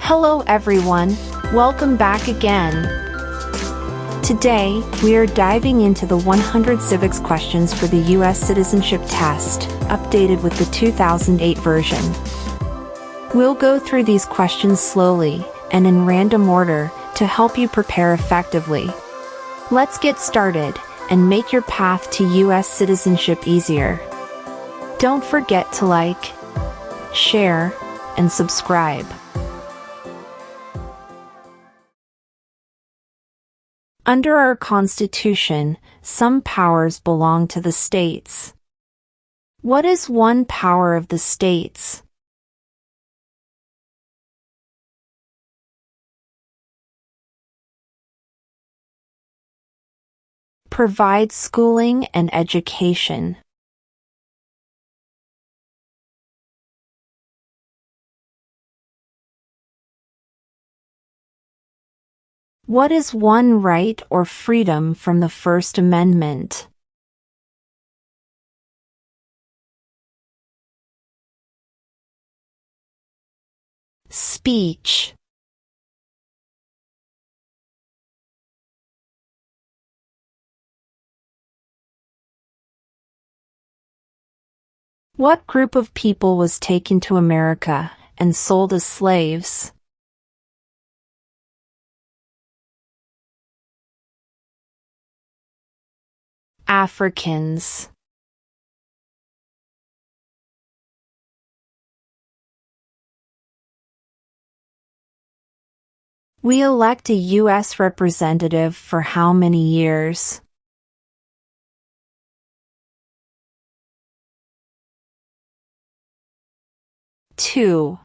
Hello everyone, welcome back again. Today, we are diving into the 100 civics questions for the U.S. citizenship test, updated with the 2008 version. We'll go through these questions slowly and in random order to help you prepare effectively. Let's get started and make your path to U.S. citizenship easier. Don't forget to like, share, and subscribe. Under our Constitution, some powers belong to the states. What is one power of the states? Provide schooling and education. What is one right or freedom from the First Amendment? Speech. What group of people was taken to America and sold as slaves? Africans. We elect a U.S. representative for how many years? Two.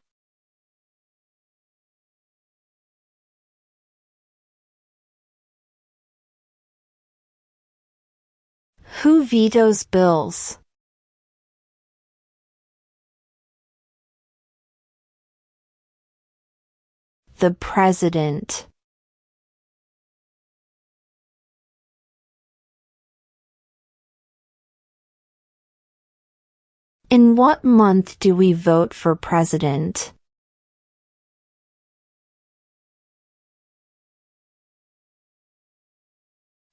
Who vetoes bills? The President. In what month do we vote for president?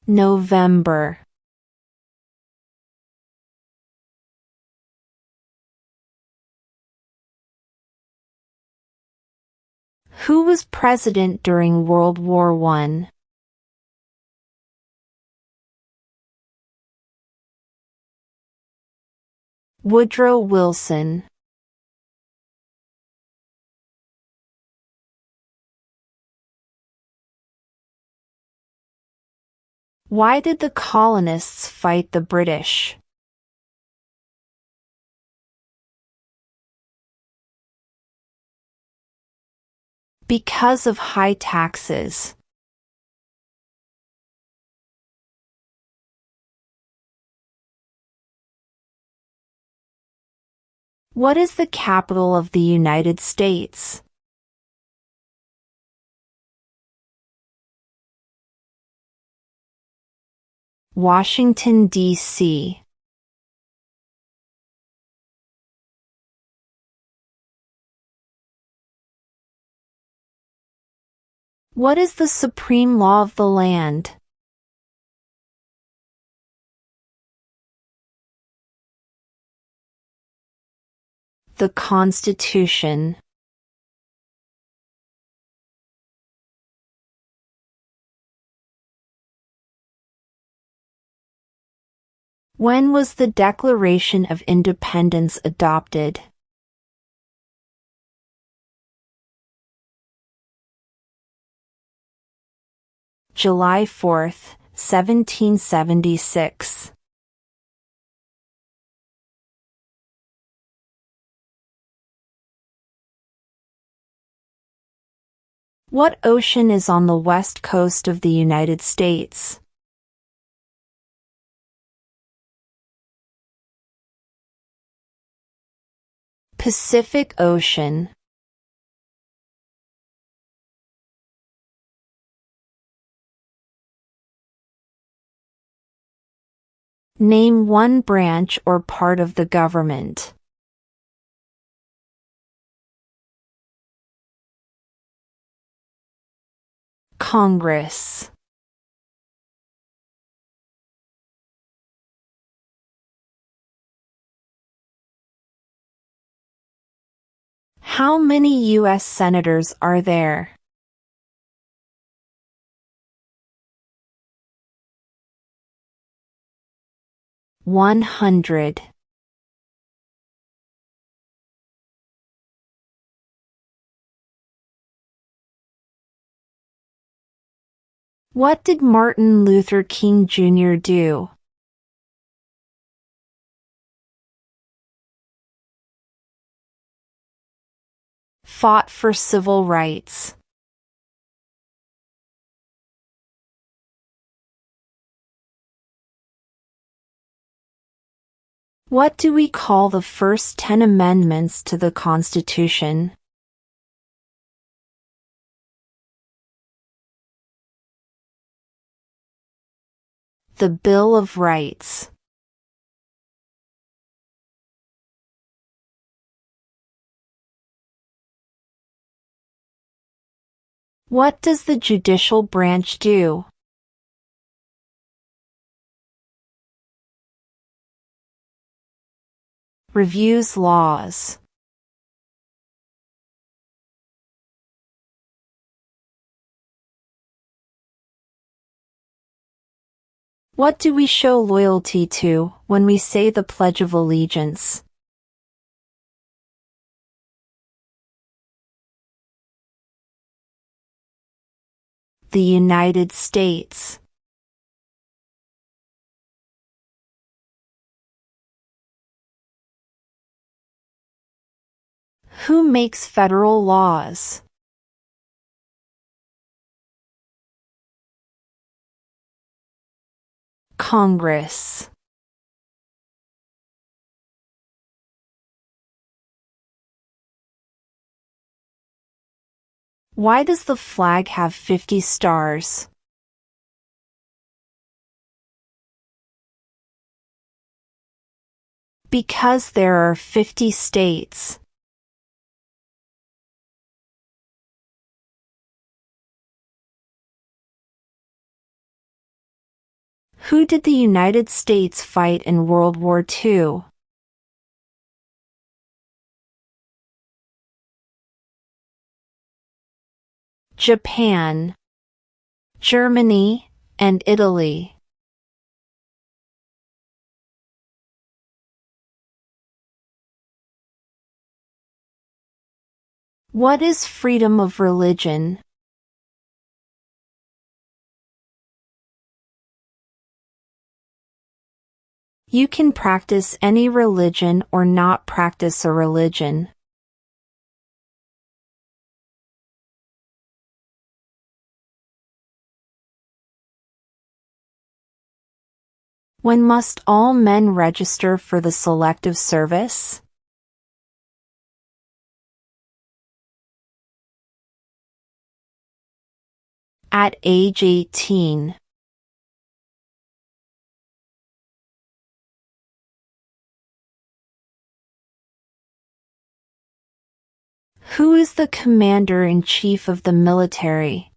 November. Who was president during World War I? Woodrow Wilson. Why did the colonists fight the British? Because of high taxes. What is the capital of the United States? Washington, D.C. What is the supreme law of the land? The Constitution. When was the Declaration of Independence adopted? July 4, 1776. What ocean is on the west coast of the United States? Pacific Ocean. Name one branch or part of the government. Congress. How many U.S. senators are there? $100. What did Martin Luther King Jr. do? Fought for civil rights. What do we call the first 10 amendments to the Constitution? The Bill of Rights. What does the judicial branch do? Reviews laws. What do we show loyalty to when we say the Pledge of Allegiance? The United States. Who makes federal laws? Congress. Why does the flag have 50 stars? Because there are 50 states. Who did the United States fight in World War II? Japan, Germany, and Italy. What is freedom of religion? You can practice any religion or not practice a religion. When must all men register for the Selective Service? At age 18. Who is the Commander-in-Chief of the military?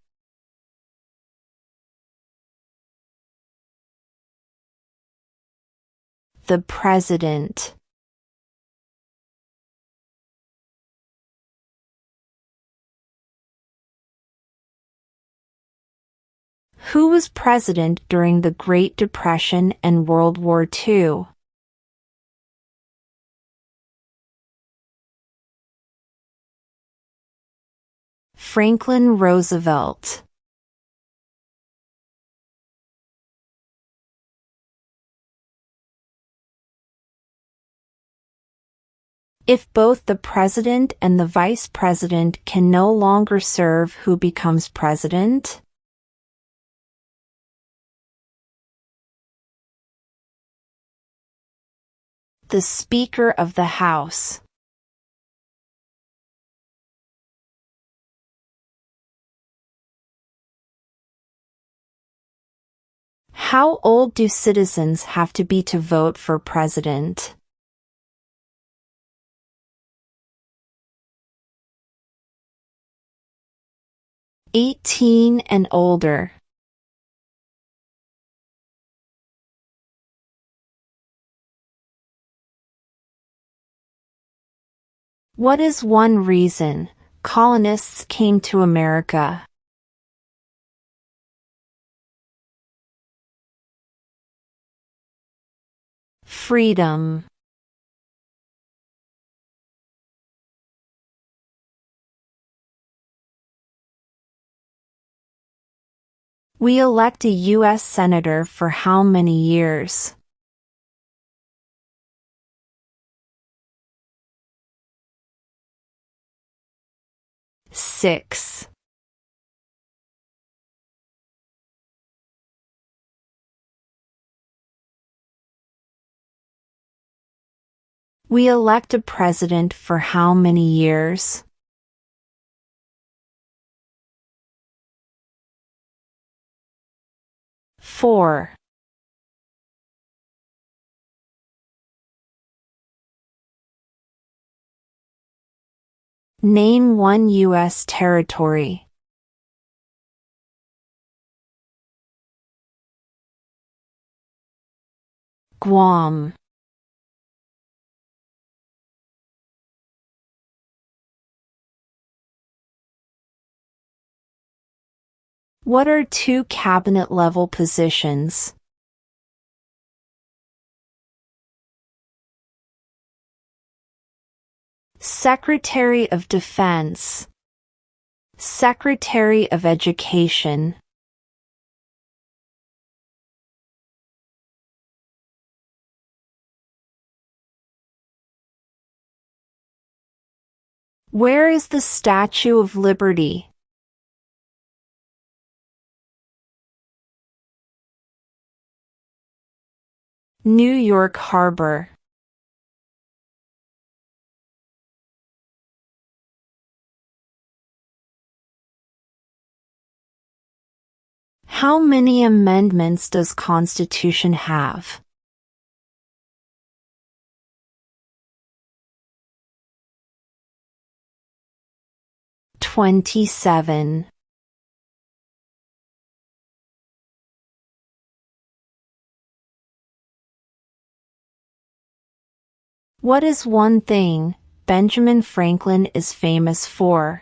The President. Who was president during the Great Depression and World War II? Franklin Roosevelt. If both the president and the vice president can no longer serve, who becomes president? The Speaker of the House. How old do citizens have to be to vote for president? 18 and older. What is one reason colonists came to America? Freedom. We elect a U.S. Senator for how many years? 6. We elect a president for how many years? 4. Name one U.S. territory. Guam. What are two cabinet-level positions? Secretary of Defense. Secretary of Education. Where is the Statue of Liberty? New York Harbor. How many amendments does Constitution have? 27. What is one thing Benjamin Franklin is famous for?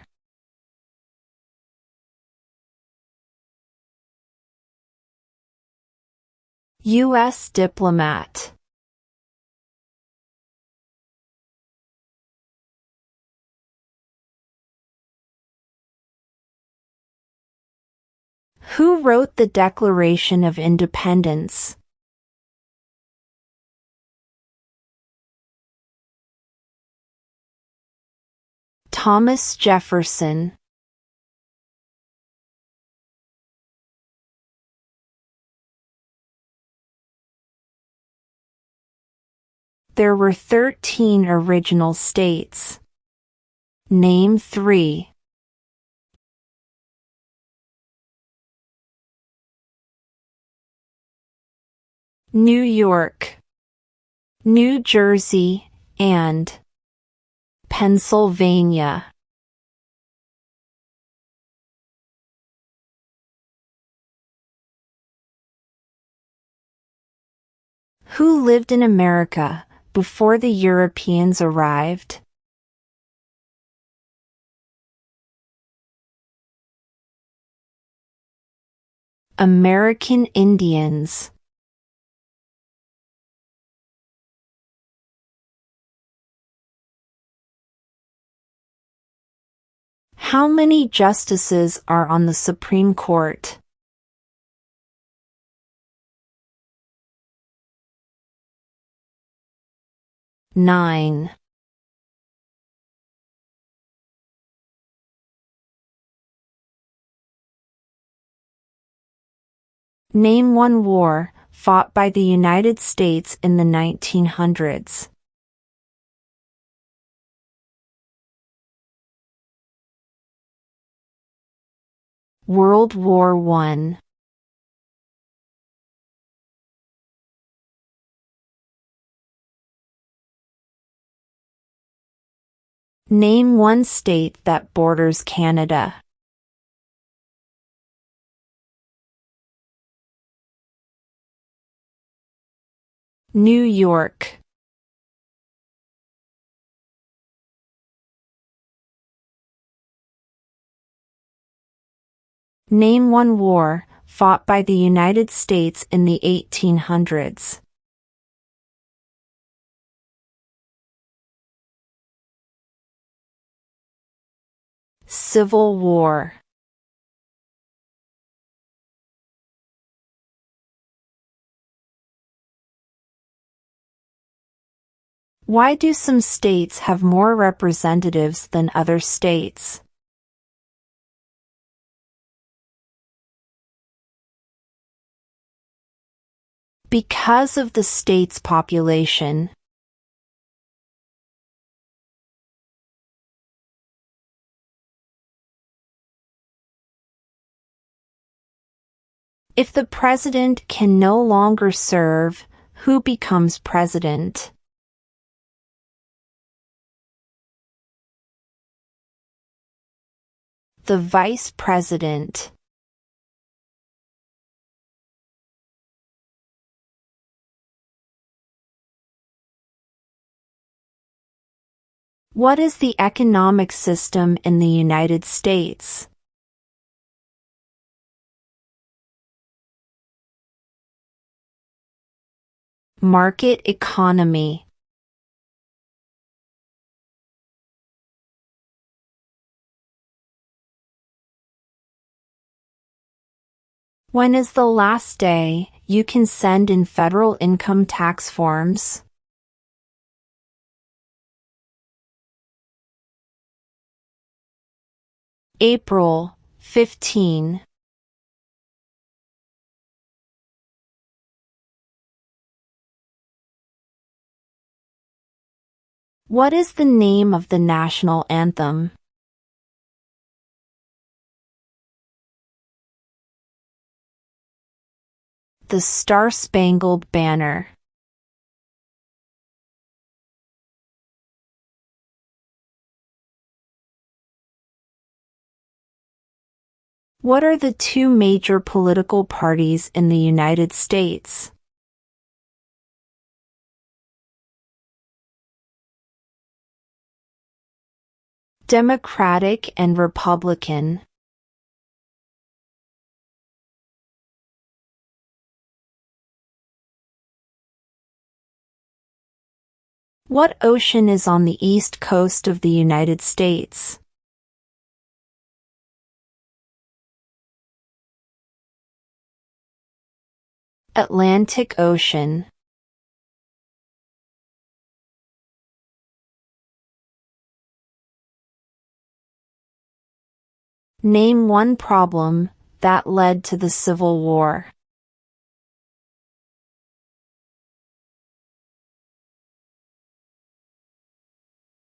U.S. diplomat. Who wrote the Declaration of Independence? Thomas Jefferson. There were 13 original states. Name 3. New York, New Jersey, and Pennsylvania. Who lived in America before the Europeans arrived? American Indians. How many justices are on the Supreme Court? 9. Name one war fought by the United States in the 1900s. World War I. Name one state that borders Canada. New York. Name one war fought by the United States in the 1800s. Civil War. Why do some states have more representatives than other states? Because of the state's population. If the president can no longer serve, who becomes president? The vice president. What is the economic system in the United States? Market economy. When is the last day you can send in federal income tax forms? April 15. What is the name of the national anthem? The Star-Spangled Banner. What are the two major political parties in the United States? Democratic and Republican. What ocean is on the east coast of the United States? Atlantic Ocean. Name one problem that led to the Civil War.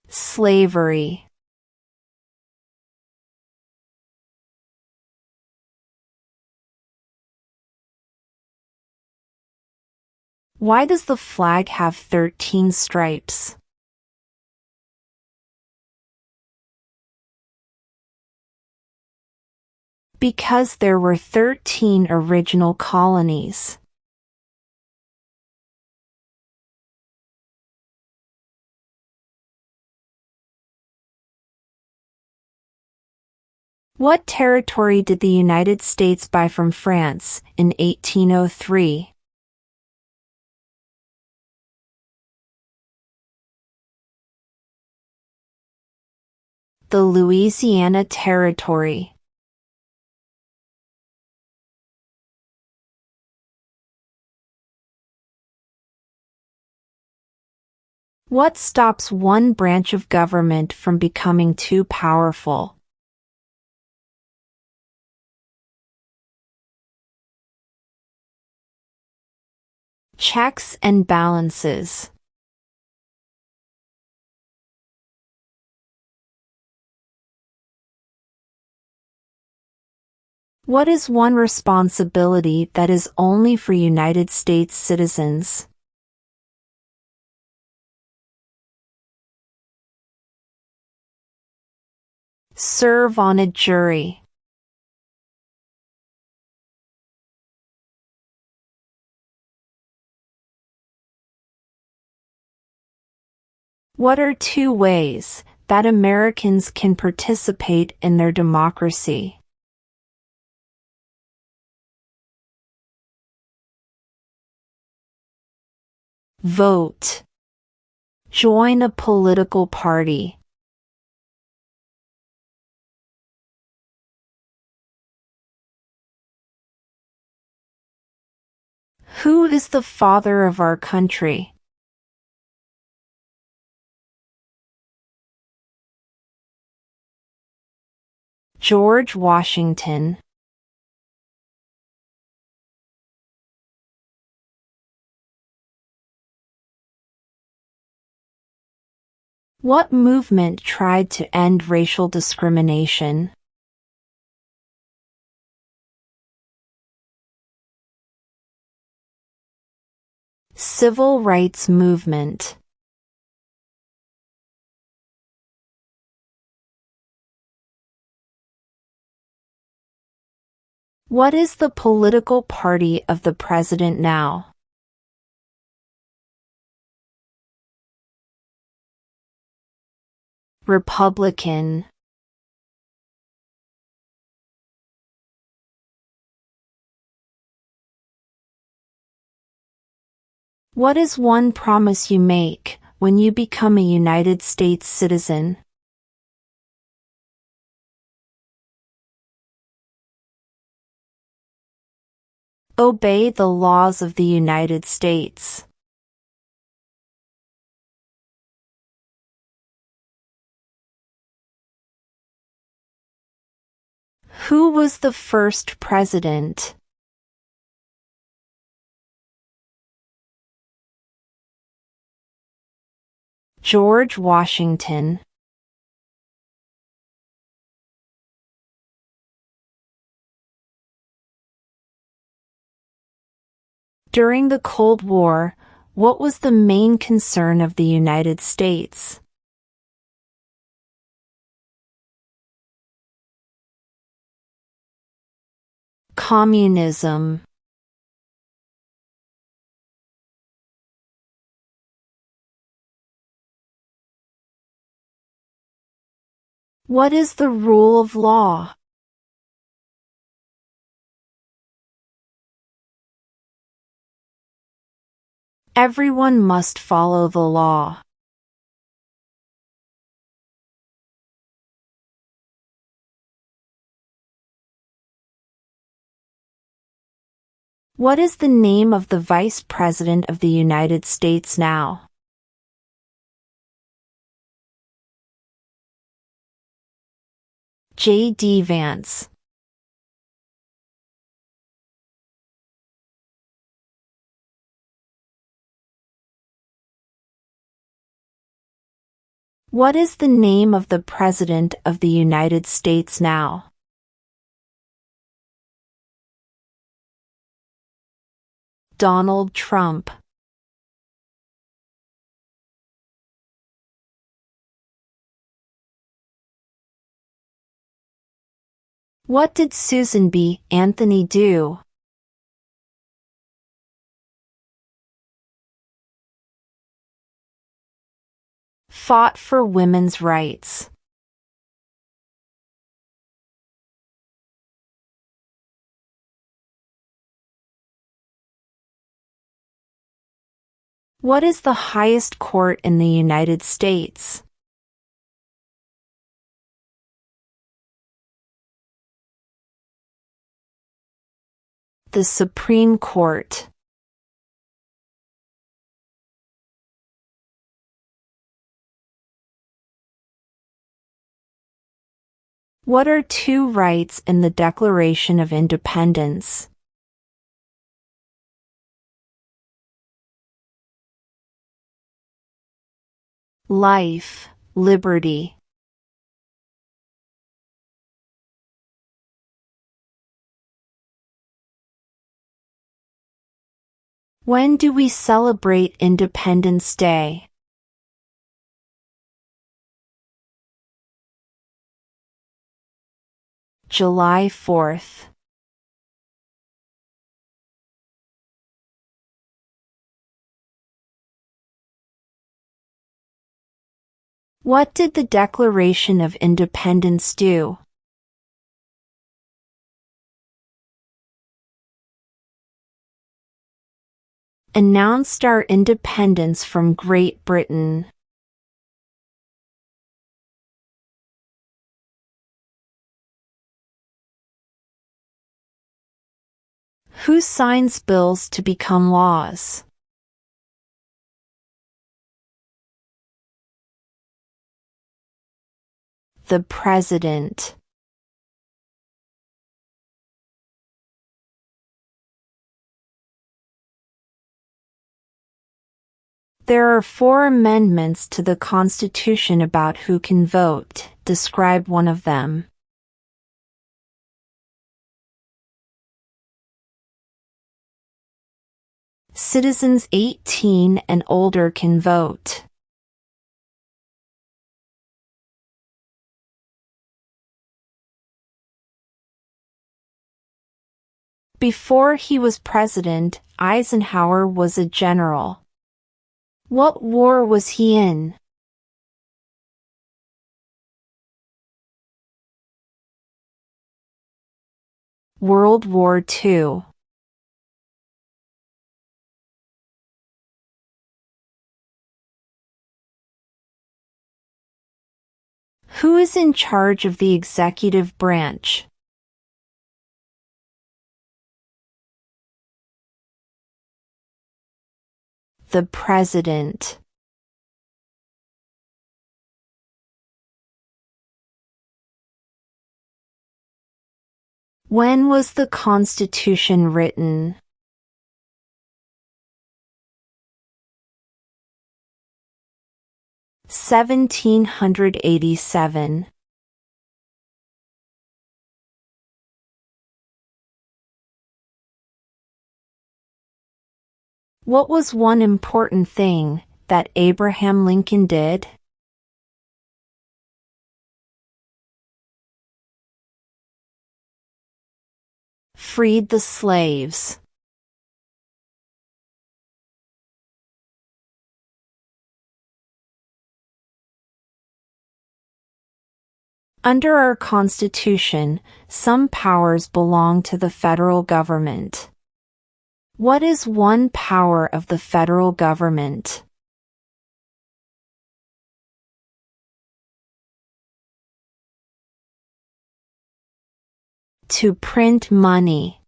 Slavery. Why does the flag have 13 stripes? Because there were 13 original colonies. What territory did the United States buy from France in 1803? The Louisiana Territory. What stops one branch of government from becoming too powerful? Checks and balances. What is one responsibility that is only for United States citizens? Serve on a jury. What are two ways that Americans can participate in their democracy? Vote. Join a political party. Who is the father of our country? George Washington. What movement tried to end racial discrimination? Civil rights movement. What is the political party of the president now? Republican. What is one promise you make when you become a United States citizen? Obey the laws of the United States. Who was the first president? George Washington. During the Cold War, what was the main concern of the United States? Communism. What is the rule of law? Everyone must follow the law. What is the name of the Vice President of the United States now? J.D. Vance. What is the name of the President of the United States now? Donald Trump. What did Susan B. Anthony do? Fought for women's rights. What is the highest court in the United States? The Supreme Court. What are two rights in the Declaration of Independence? Life, liberty. When do we celebrate Independence Day? July 4th. What did the Declaration of Independence do? Announced our independence from Great Britain. Who signs bills to become laws? The President. There are 4 amendments to the Constitution about who can vote. Describe one of them. Citizens 18 and older can vote. Before he was president, Eisenhower was a general. What war was he in? World War II. Who is in charge of the executive branch? The President. When was the Constitution written? (1787). What was one important thing that Abraham Lincoln did? Freed the slaves. Under our Constitution, some powers belong to the federal government. What is one power of the federal government? To print money.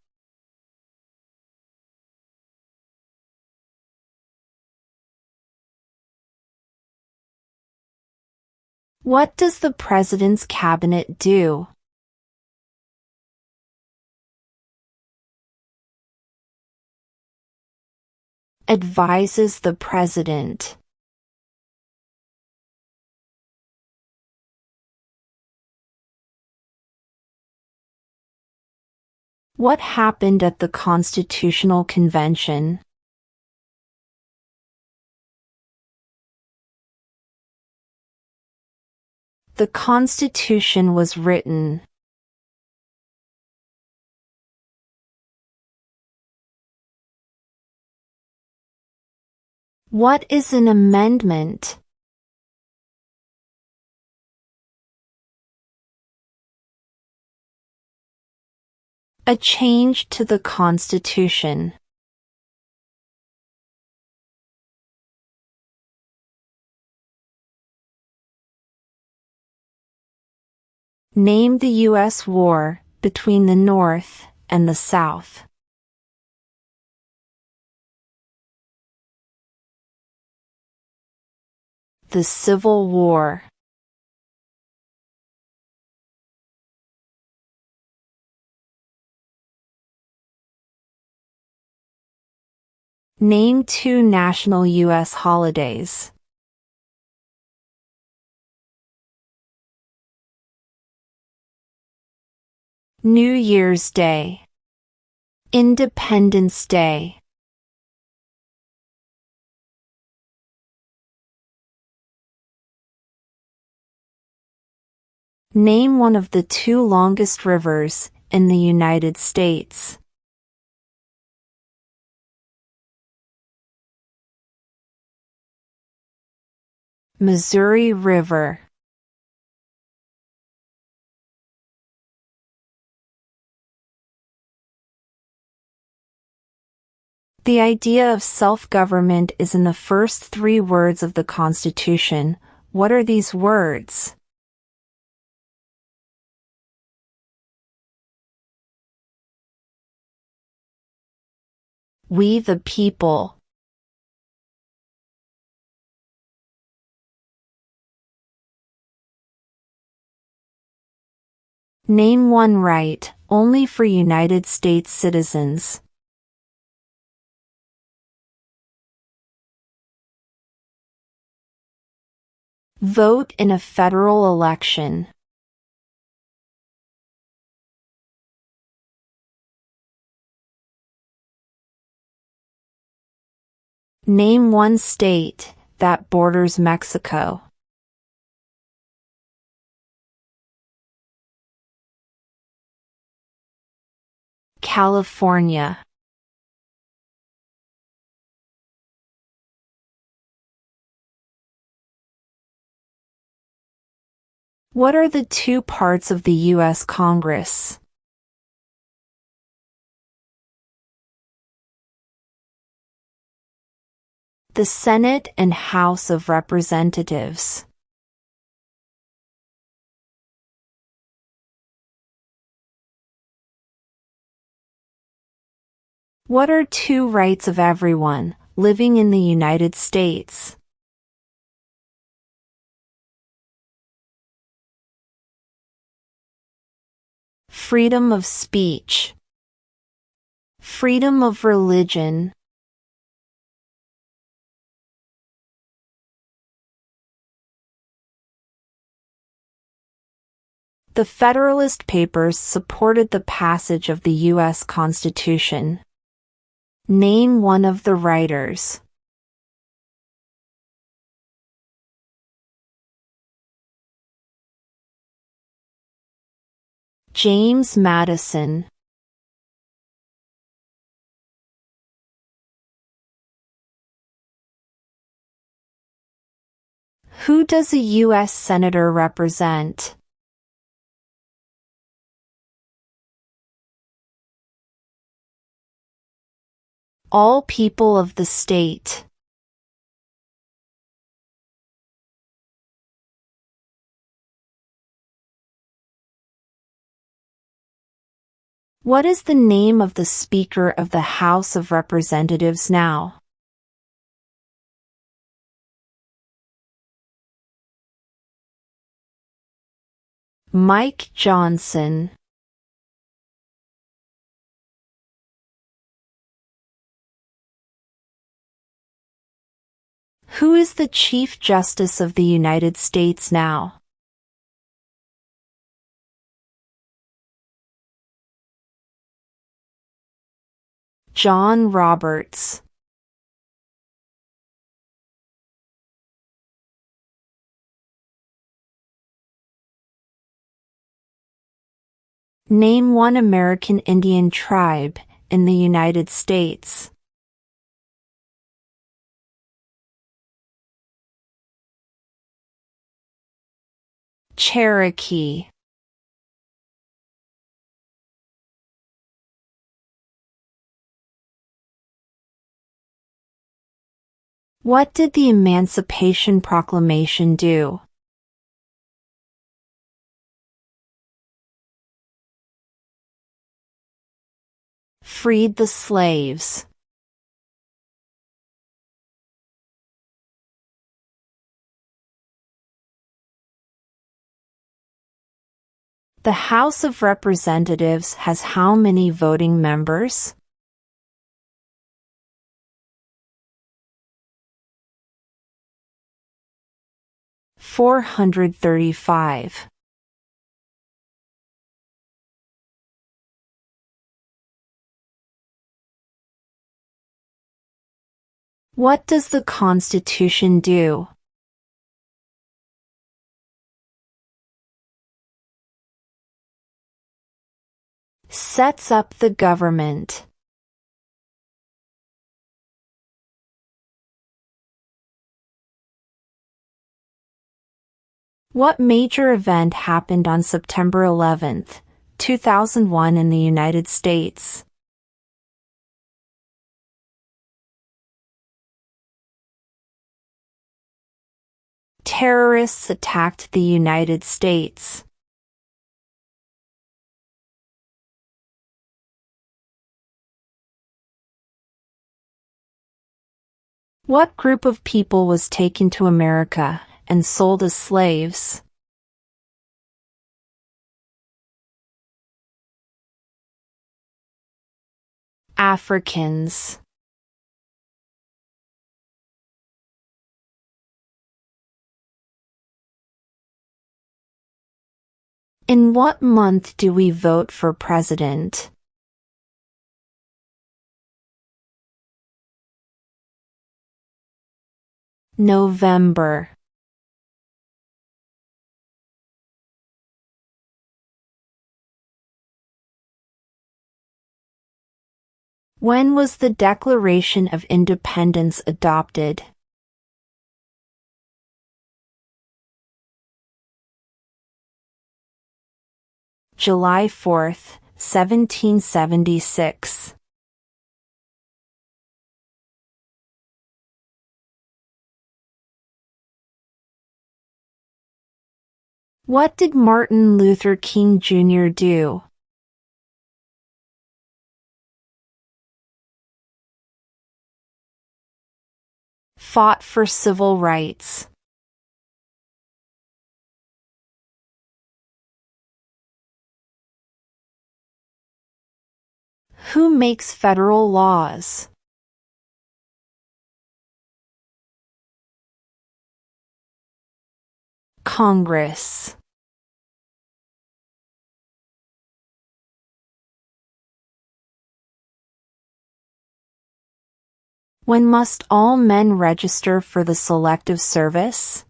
What does the President's cabinet do? Advises the President. What happened at the Constitutional Convention? The Constitution was written. What is an amendment? A change to the Constitution. Name the U.S. war between the North and the South. The Civil War. Name 2 national U.S. holidays. New Year's Day. Independence Day. Name one of the 2 longest rivers in the United States. Missouri River. The idea of self-government is in the first 3 words of the Constitution. What are these words? We the people. Name one right, only for United States citizens. Vote in a federal election. Name one state that borders Mexico. California. What are the 2 parts of the U.S. Congress? The Senate and House of Representatives. What are 2 rights of everyone living in the United States? Freedom of speech. Freedom of religion. The Federalist Papers supported the passage of the U.S. Constitution. Name one of the writers. James Madison. Who does a U.S. Senator represent? All people of the state. What is the name of the Speaker of the House of Representatives now? Mike Johnson. Who is the Chief Justice of the United States now? John Roberts. Name one American Indian tribe in the United States. Cherokee. What did the Emancipation Proclamation do? Freed the slaves. The House of Representatives has how many voting members? $435. What does the Constitution do? Sets up the government. What major event happened on September 11, 2001 in the United States? Terrorists attacked the United States. What group of people was taken to America and sold as slaves? Africans. In what month do we vote for president? November. When was the Declaration of Independence adopted? July 4, 1776. What did Martin Luther King Jr. do? Fought for civil rights. Who makes federal laws? Congress. When must all men register for the Selective Service?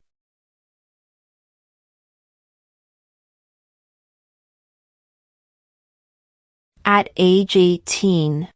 At age 18.